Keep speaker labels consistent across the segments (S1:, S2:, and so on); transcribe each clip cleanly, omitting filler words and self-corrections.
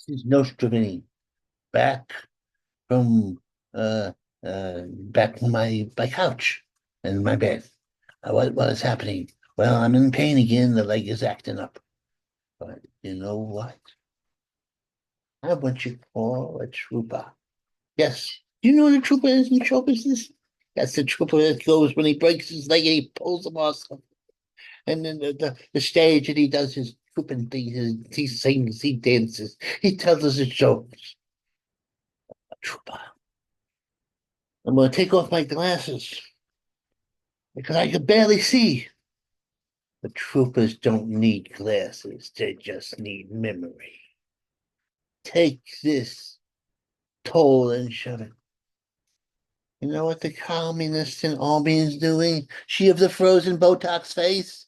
S1: This is Nostrovini back from uh back from my couch and my bed. What is happening? Well, I'm in pain again. The leg is acting up. But you know what? I want you to call a trooper. Yes. Do you know what a trooper is in show business? That's the trooper that goes when he breaks his leg and he pulls him off. And then the stage and he does his trooping thing. He sings, he dances, he tells us his jokes. A trooper. I'm going to take off my glasses because I can barely see. The troopers don't need glasses, they just need memory. Take this toll and shove it. You know what the communist in Albany's doing? She of the frozen Botox face?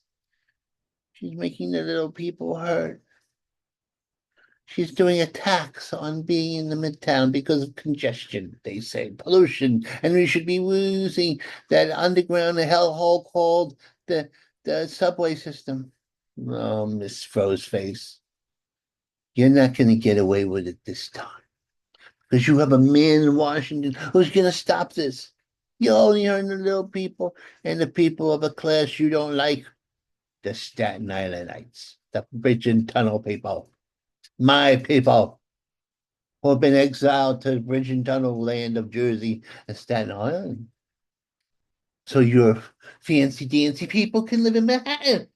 S1: She's making the little people hurt. She's doing a tax on being in the midtown because of congestion, they say, pollution, and we should be using that underground hellhole called the subway system. Oh, Miss Frozeface, you're not going to get away with it this time because you have a man in Washington who's going to stop this. You only hurt the little people and the people of a class you don't like, the Staten Islandites, the bridge and tunnel people, my people who have been exiled to the bridge and tunnel land of Jersey and Staten Island. So your fancy dancy people can live in Manhattan.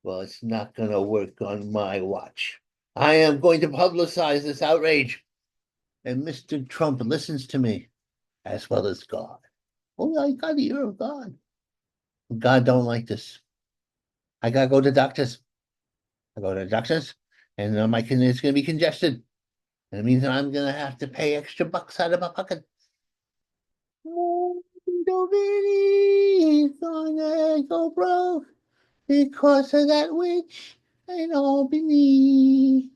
S1: Well, it's not going to work on my watch. I am going to publicize this outrage. And Mr. Trump listens to me as well as God. Oh, I got the ear of God. God don't like this. I gotta go to doctors. I go to the doctors, and my kidney is gonna be congested. And it means I'm gonna have to pay extra bucks out of my pocket. Nobody's gonna go broke because of that witch in Albany.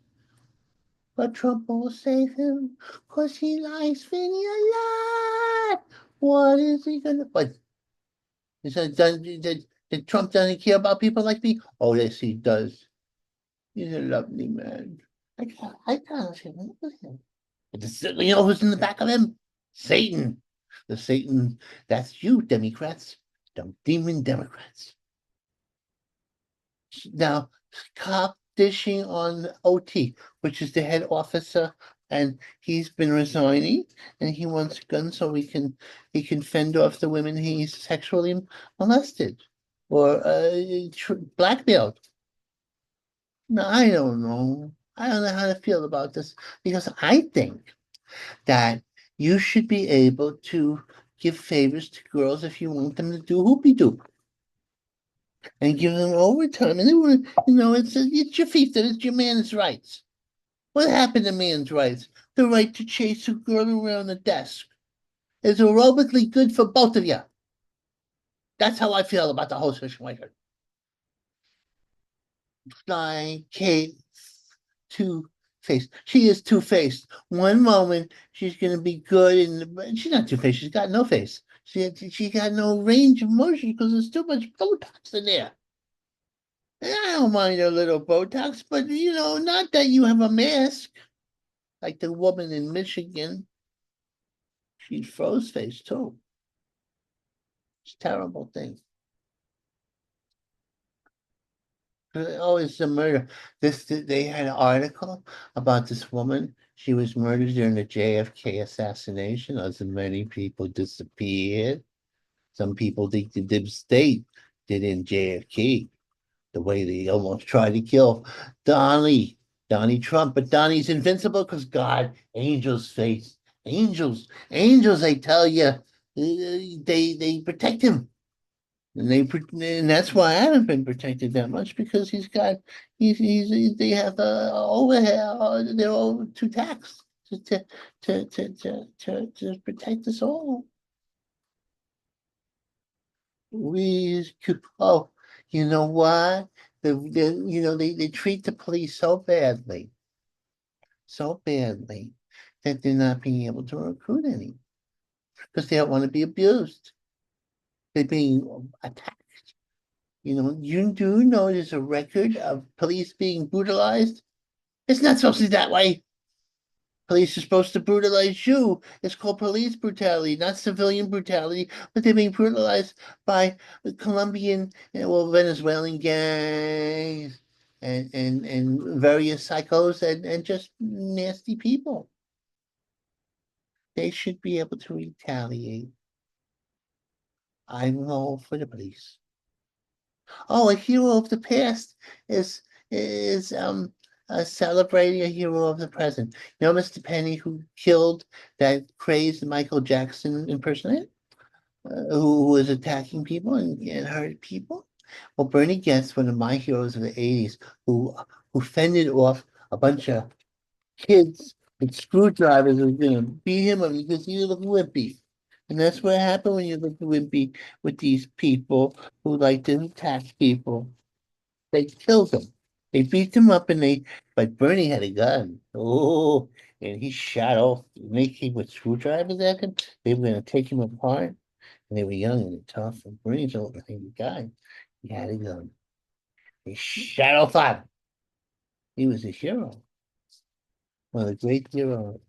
S1: But Trump will save him because he likes Vinny a lot. What is he gonna? But he said, did Trump doesn't care about people like me? Oh, yes, he does. He's a lovely man. I can't him with him. But you know who's in the back of him? Satan. The Satan, that's you, Democrats. The demon Democrats. Now, cop dishing on OT, which is the head officer, and he's been resigning, and he wants guns so he can fend off the women he's sexually molested or blackmailed. No, I don't know. I don't know how to feel about this because I think that you should be able to give favors to girls if you want them to do hoopy doop and give them overtime. And they want, it's your fiefdom, it's your man's rights. What happened to man's rights? The right to chase a girl around the desk is aerobically good for both of you. That's how I feel about the whole situation. Like Kate, two-faced. She is two-faced. One moment she's gonna be good, and she's not two-faced. She's got no face. She got no range of motion because there's too much Botox in there. And I don't mind a little Botox, but not that you have a mask like the woman in Michigan. She's froze face too. It's a terrible thing. Oh, it's a murder. They had an article about this woman. She was murdered during the JFK assassination, as many people disappeared. Some people think the deep state did in JFK, the way they almost tried to kill Donnie Trump. But Donnie's invincible because God, angels face, angels. I tell you, they protect him. And that's why I haven't been protected that much because they have overhead, they're over too taxed to protect us all. We oh, you know what? They treat the police so badly that they're not being able to recruit any because they don't want to be abused. They're being attacked. You do know there's a record of police being brutalized. It's not supposed to be that way. Police are supposed to brutalize you. It's called police brutality, not civilian brutality, but they're being brutalized by the Colombian and well, Venezuelan gangs and various psychos and just nasty people. They should be able to retaliate. I'm all for the police. Oh, a hero of the past is celebrating a hero of the present. You know, Mr. Penny, who killed that crazed Michael Jackson impersonator, who was attacking people and hurt people. Well, Bernie Getz, one of my heroes of the '80s, who fended off a bunch of kids with screwdrivers who were going to beat him up because he looked wimpy. And that's what happened when you look wimpy with these people who like to attack people. They killed him. They beat him up but Bernie had a gun. Oh, and he shot off. And they came with screwdrivers at him. They were going to take him apart. And they were young and tough. And Bernie's an old guy. He had a gun. They shot off at him. He was a hero. One of the great heroes.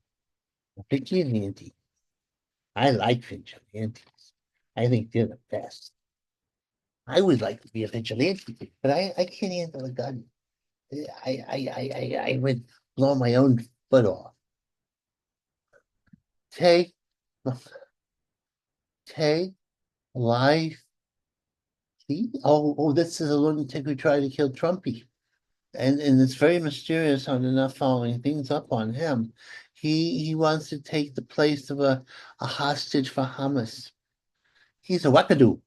S1: A vigilante. I like vigilantes. I think they're the best. I would like to be a vigilante, but I can't handle a gun. I would blow my own foot off. Take take life. This is a lunatic who tried to kill Trumpy. And it's very mysterious how they're not following things up on him. He wants to take the place of a hostage for Hamas. He's a wackadoo.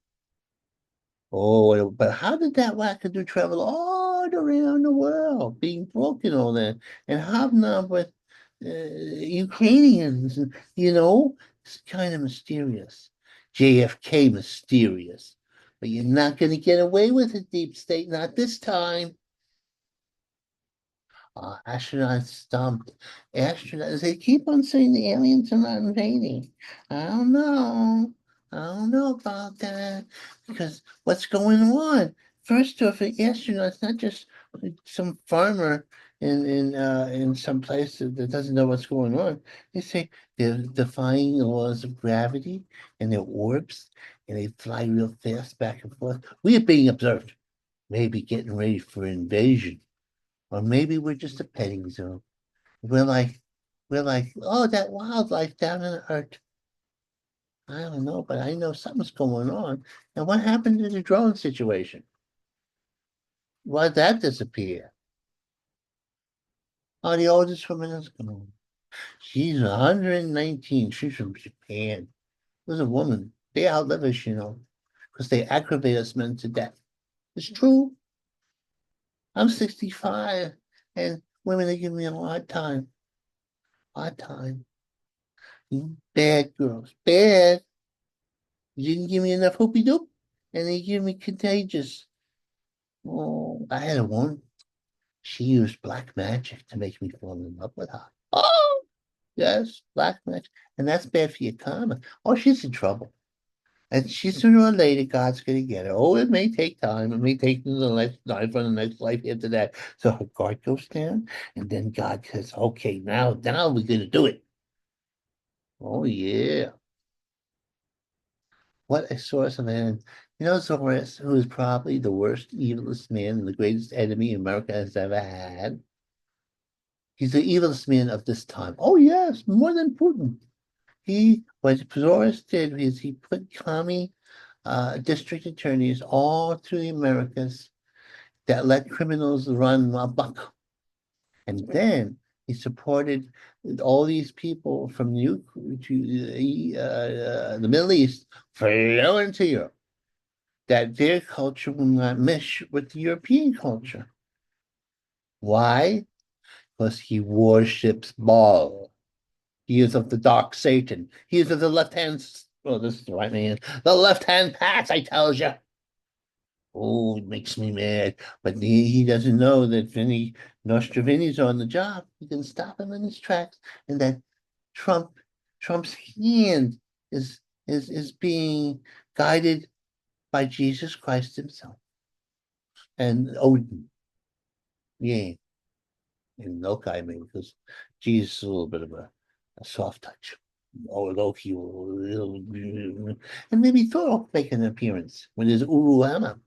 S1: Oh, but how did that wackadoo travel all around the world, being broken all that, and hobnob with Ukrainians? It's kind of mysterious. JFK mysterious, but you're not going to get away with it, deep state, not this time. Astronauts stumped. Astronauts, they keep on saying the aliens are not invading. I don't know. I don't know about that. Because what's going on? First off, the astronauts, not just some farmer in some place that doesn't know what's going on. They say they're defying the laws of gravity and their orbs, and they fly real fast back and forth. We are being observed, maybe getting ready for invasion. Or maybe we're just a petting zoo. We're like, we're like, oh, that wildlife down in the earth. I don't know, but I know something's going on. And what happened to the drone situation? Why'd that disappear? Oh, the oldest woman is gone. She's 119. She's from Japan. There's a woman. They outlive us, because they aggravate us men to death. It's true. I'm 65, and women are giving me a hard time. Hard time. You bad girls. Bad. You didn't give me enough hoopy doop, and they give me contagious. Oh, I had a one. She used black magic to make me fall in love with her. Oh, yes, black magic. And that's bad for your karma. Oh, she's in trouble. And she sooner or later, God's going to get her. Oh, it may take time. It may take the next life or the next life after that. So her guard goes down, and then God says, okay, now we're going to do it. Oh, yeah. What a source of an. Zorus, who is probably the worst, evilest man and the greatest enemy America has ever had. He's the evilest man of this time. Oh, yes, more than Putin. What Zorus did is he put commie district attorneys all through the Americas that let criminals run amok. And then he supported all these people from the Middle East flew into Europe that their culture will not mesh with the European culture. Why? Because he worships Baal. He is of the dark Satan. He is of the left hand. Well, this is the right hand. The left hand path, I tell you. Oh, it makes me mad. But he doesn't know that Vinny Nostrovini's on the job. He can stop him in his tracks, and that Trump, Trump's hand is being guided by Jesus Christ himself and Odin. Yeah. in Loki maybe because Jesus is a little bit of a soft touch. Or Loki and maybe Thor will make an appearance with his Uru hammer.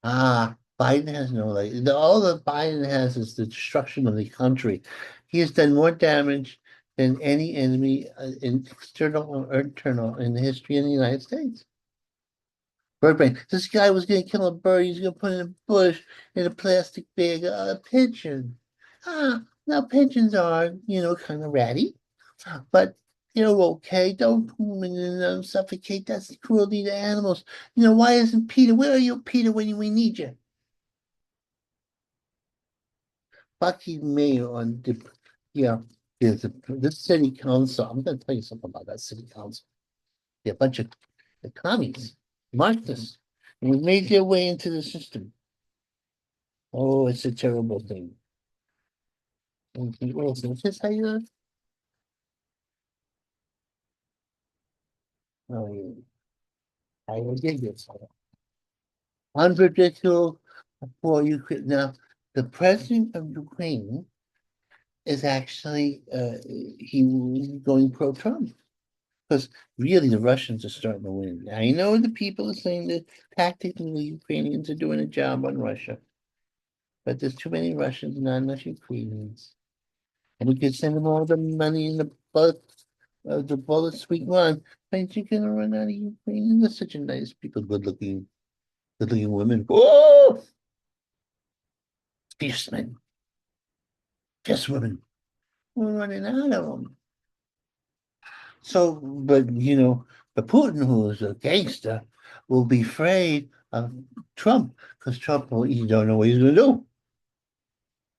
S1: Biden has no like all that Biden has is the destruction of the country. He has done more damage than any enemy in external or internal in the history of the United States. Bird brain. This guy was going to kill a bird. He's going to put it in a bush in a plastic bag. A pigeon. Now pigeons are, kind of ratty, but they're okay. Don't put them in and suffocate. That's cruelty to animals. Why isn't Peter? Where are you, Peter, when we need you? Bucky Mayor on the, yeah, there's this city council. I'm going to tell you something about that city council. They're a bunch of the commies, Marxists, and we made their way into the system. Oh, it's a terrible thing. Wilson, is this how you? Oh, yeah. I will give you some. Unpredictable for Ukraine. Now, the president of Ukraine is actually he going pro-Trump. Because really, the Russians are starting to win. I know the people are saying that tactically the Ukrainians are doing a job on Russia, but there's too many Russians, not enough Ukrainians. And we could send them all the money and the bullets we want, but you're gonna run out of Ukrainians. They're such a nice people, good looking women. Oh, fierce men, fierce women. We're running out of them. So, but Putin, who is a gangster, will be afraid of Trump because Trump, you don't know what he's going to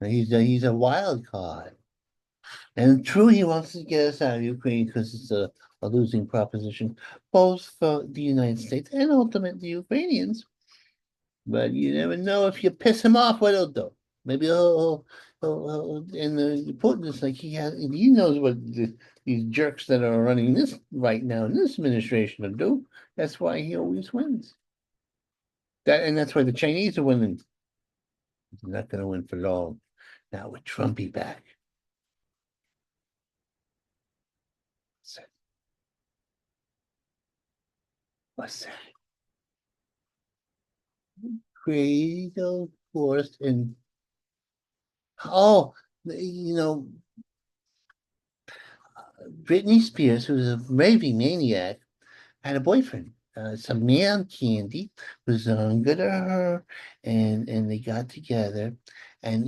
S1: do. He's a wild card. And true, he wants to get us out of Ukraine because it's a losing proposition, both for the United States and ultimately the Ukrainians. But you never know if you piss him off, what he'll do. Maybe and Putin is like he knows what these jerks that are running this right now in this administration will do. That's why he always wins. That's why the Chinese are winning. He's not going to win for long. Now with Trumpy back, what's that? Cradle force and oh, you know, Britney Spears, who's a raving maniac, had a boyfriend, some man Candy, was younger to her, and they got together, and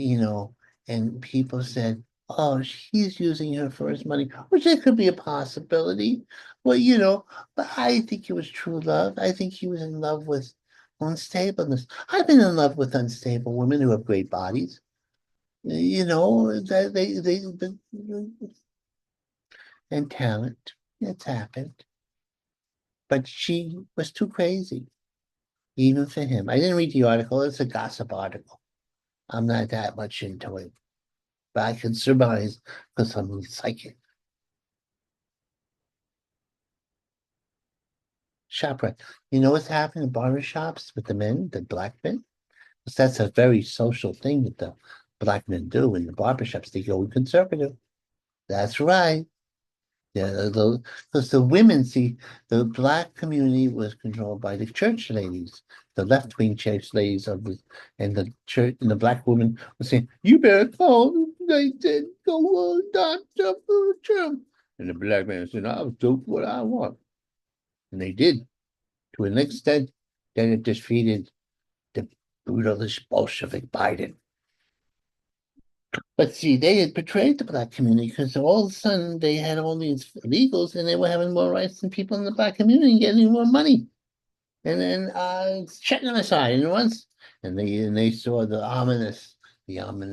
S1: and people said, "Oh, he's using her for his money," which that could be a possibility. Well, but I think it was true love. I think he was in love with unstableness. I've been in love with unstable women who have great bodies. That and talent. It's happened. But she was too crazy, even for him. I didn't read the article. It's a gossip article. I'm not that much into it, but I can surmise because I'm psychic. Shop right. You know what's happening in barber shops with the men, the black men? 'Cause that's a very social thing that the black men do in the barber shops. They go conservative. That's right. Yeah, because the women, see, the black community was controlled by the church ladies, the left-wing church ladies and the church, and the black women were saying, "You better call." They said, "Go on, Doctor Trump," and the black man said, "I'll do what I want," and they did to an extent. Then it defeated the brutalist Bolshevik Biden. But see, they had betrayed the black community because all of a sudden they had all these illegals and they were having more rights than people in the black community and getting more money. And then shutting them aside. And once and they saw the ominous,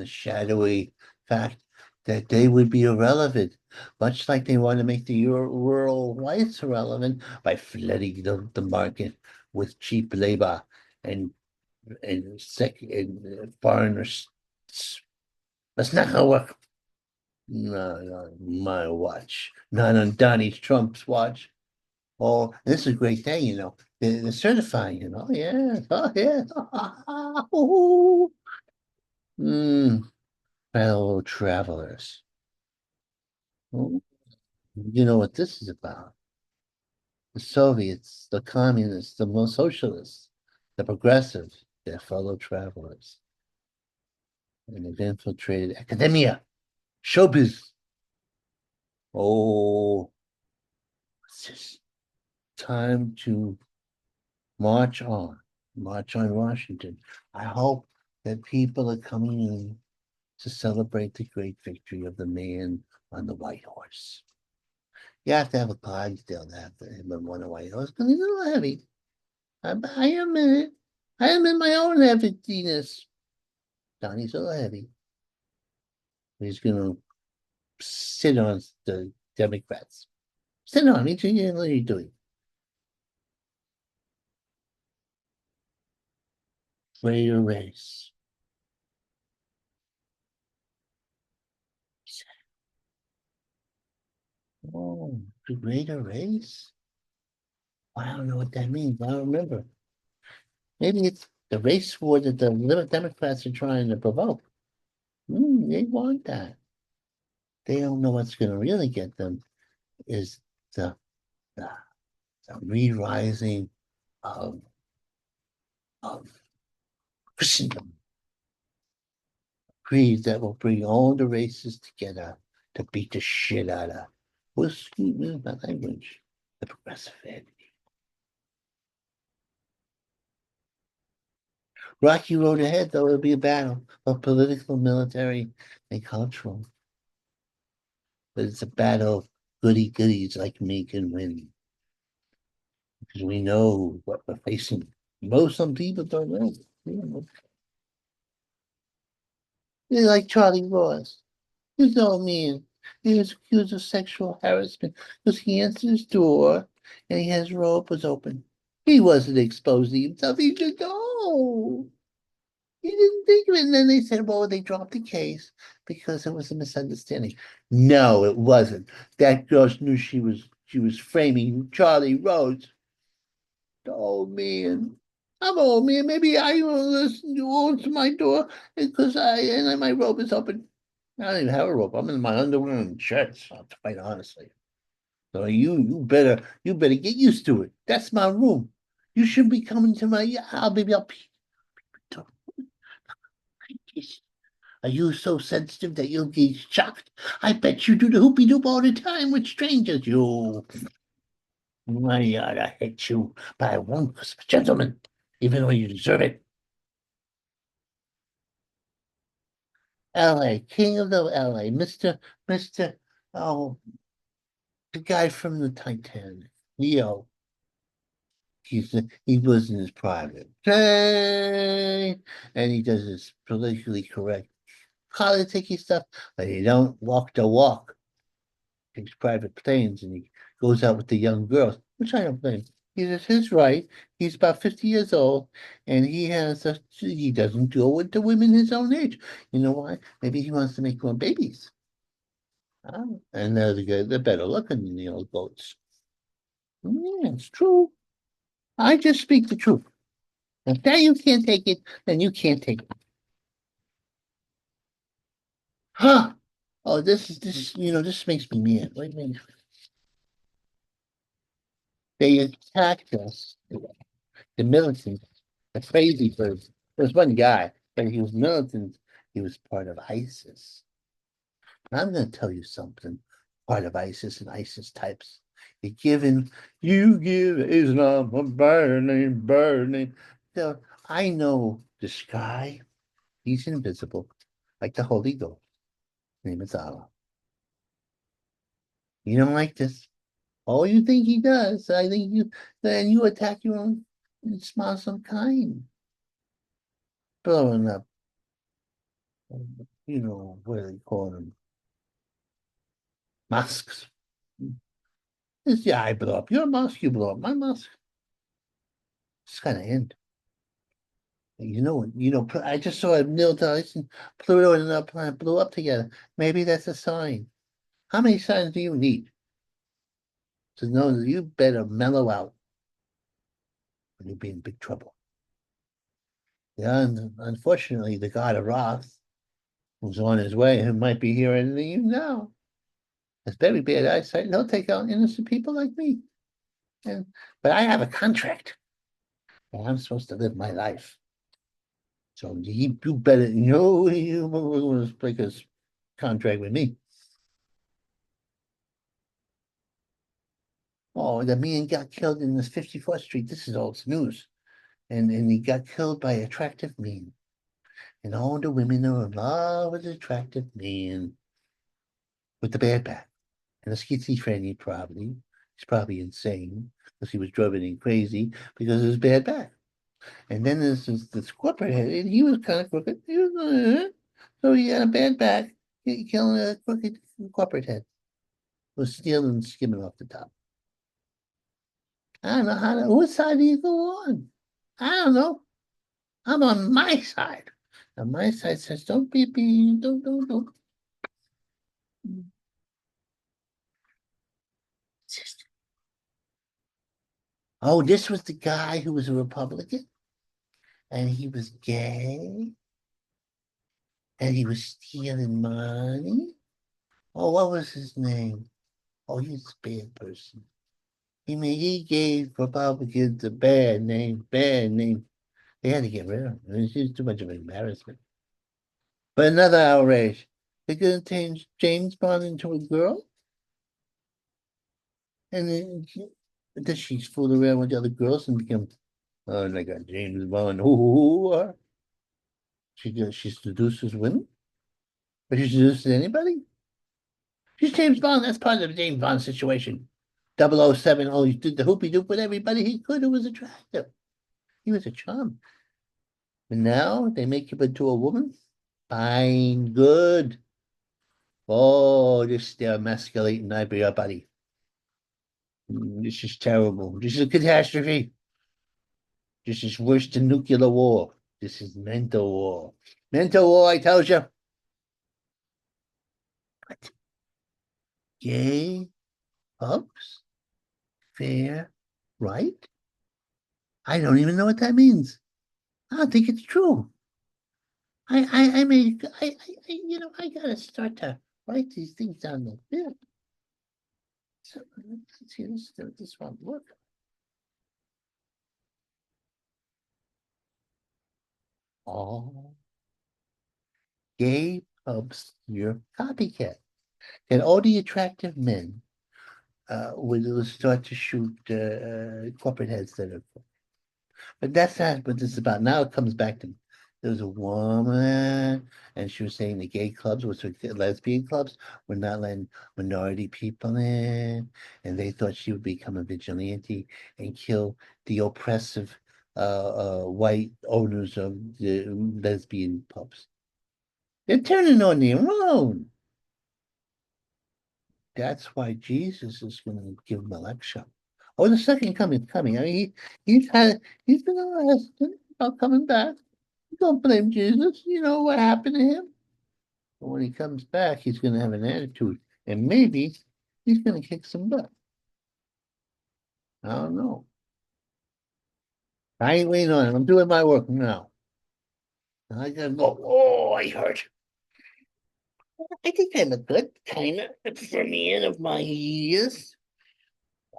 S1: shadowy fact that they would be irrelevant, much like they want to make the rural whites irrelevant by flooding the market with cheap labor and and foreigners. That's not gonna work. No, not on my watch. Not on Donnie Trump's watch. Oh, this is a great thing, they're certifying, yeah, oh, yeah. Ooh. Mm, fellow travelers. Oh, you know what this is about? The Soviets, the communists, the most socialists, the progressives, their fellow travelers, and they've infiltrated academia, showbiz. Oh, it's just time to march on, march on Washington. I hope that people are coming in to celebrate the great victory of the man on the white horse. You have to have a Clydesdale to have him on a white horse because he's a little heavy. I admit it. I admit my own heaviness. Donnie's a little heavy. He's going to sit on the Democrats. Sit on me. What are you doing? Greater race. Oh, the greater race? I don't know what that means. I don't remember. Maybe it's the race war that the Democrats are trying to provoke. They want that. They don't know what's going to really get them is the, the, the re-rising of, of Christendom, creed that will bring all the races together to beat the shit out of, excuse me, my language, the progressive enemy. Rocky road ahead, though, it'll be a battle of political, military, and cultural. But it's a battle of goody goodies like me can win. Because we know what we're facing. Most some people don't know. They're like Charlie Ross. He's no man. He was accused of sexual harassment because he answered his door and his robe was open. He wasn't exposing himself. He just, oh, he didn't think of it. And then they said, well, they dropped the case because it was a misunderstanding. No, it wasn't. That girl knew she was framing Charlie Rose. Oh man. I'm old man. Maybe I will listen to my door because my robe is open. I don't even have a robe. I'm in my underwear and shirts, quite honestly. So you better get used to it. That's my room. You shouldn't be coming to my I'll be. Are you so sensitive that you'll be shocked? I bet you do the hoopy doop all the time with strangers. You, I ought to hit you, but I won't, because I'm a gentleman, even though you deserve it. L.A., King of the L.A., Mister, oh, the guy from the Titanic, Leo. He was in his private plane, and he does this politically correct politicky stuff, but he don't walk the walk. Takes private planes and he goes out with the young girls, which I don't blame. He's his right. He's about 50 years old, and he doesn't deal with the women his own age. You know why? Maybe he wants to make more babies. And they're better looking than the old goats. Yeah, it's true. I just speak the truth. If that you can't take it, then you can't take it. Huh? Oh, this makes me mad. Wait a minute. They attacked us, the militants, the crazy birds. There's one guy, but he was militant. He was part of ISIS. And I'm going to tell you something. Part of ISIS and ISIS types. You give Islam a burning, burning. So I know this guy. He's invisible, like the Holy Ghost. His name is Allah. You don't like this. Oh, you think he does. I think then you attack your own Muslim kind. Blowing up, what do they call them? Mosques. Yeah, I blow up. Your mosque, you blow up. My mosque. It's gonna end. I just saw a Neil Tyson, Pluto and another planet blew up together. Maybe that's a sign. How many signs do you need says, no, you better mellow out or you'll be in big trouble. Yeah, and unfortunately, the god of Wrath, who's on his way, who might be here any you now, has very bad eyesight, and he'll take out innocent people like me. And but I have a contract, and I'm supposed to live my life. So you better you want to break his contract with me. Oh, the man got killed in this 54th Street. This is old news. And he got killed by attractive men. And all the women are in love with attractive men with the bad back. And a schizophrenia probably. He's probably insane because he was driven in crazy because of his bad back. And then there's this corporate head, and he was kind of crooked. So he had a bad back, killing a crooked corporate head. Was stealing and skimming off the top. I don't know what side do you go on? I don't know. I'm on my side. And my side says, don't don't. Oh, this was the guy who was a Republican and he was gay and he was stealing money. Oh, what was his name? Oh, he's a bad person. He gave Republicans a bad name, bad name. They had to get rid of him. It was too much of an embarrassment. But another outrage. They're going to change James Bond into a girl? And then she's fooled around with the other girls and become, oh, like a James Bond. Ooh. She seduces women? But she seduces anybody? She's James Bond. That's part of the James Bond situation. 007 always did the hoopy doop with everybody he could who was attractive. He was a charm. And now they make him into a woman? Fine, good. Oh, they're emasculating everybody. This is terrible. This is a catastrophe. This is worse than nuclear war. This is mental war. Mental war, I tell you. What? Gay pubs? Fair? Right? I don't even know what that means. I don't think it's true. I mean, I gotta start to write these things down a bit. So let's see, this one. Look. All gay pubs, your copycat. And all the attractive men will start to shoot corporate heads that are. But that's not what this is about. Now it comes back to there was a woman, and she was saying the gay clubs, which were lesbian clubs, were not letting minority people in, and they thought she would become a vigilante and kill the oppressive white owners of the lesbian pubs. They're turning on their own. That's why Jesus is going to give them a lecture. Oh, the second coming is coming. I mean, he's been arrested about coming back. Don't blame Jesus. You know what happened to him. But when he comes back, he's going to have an attitude, and maybe he's going to kick some butt. I don't know. I ain't waiting on him. I'm doing my work now. I gotta go. Oh, I hurt. I think I look good, kind of, for the end of my years.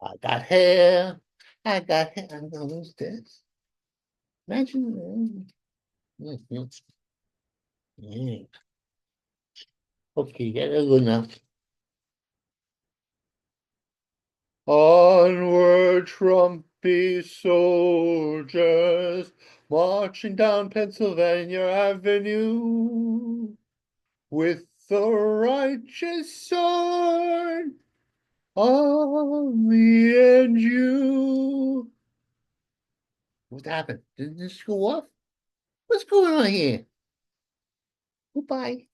S1: I got hair. I got hair. I'm gonna lose this. Imagine. Yeah. Okay, gotta go now. Onward, Trumpy soldiers, marching down Pennsylvania Avenue with the righteous sword on me and you. What happened? Did this go off? What's going on here? Goodbye.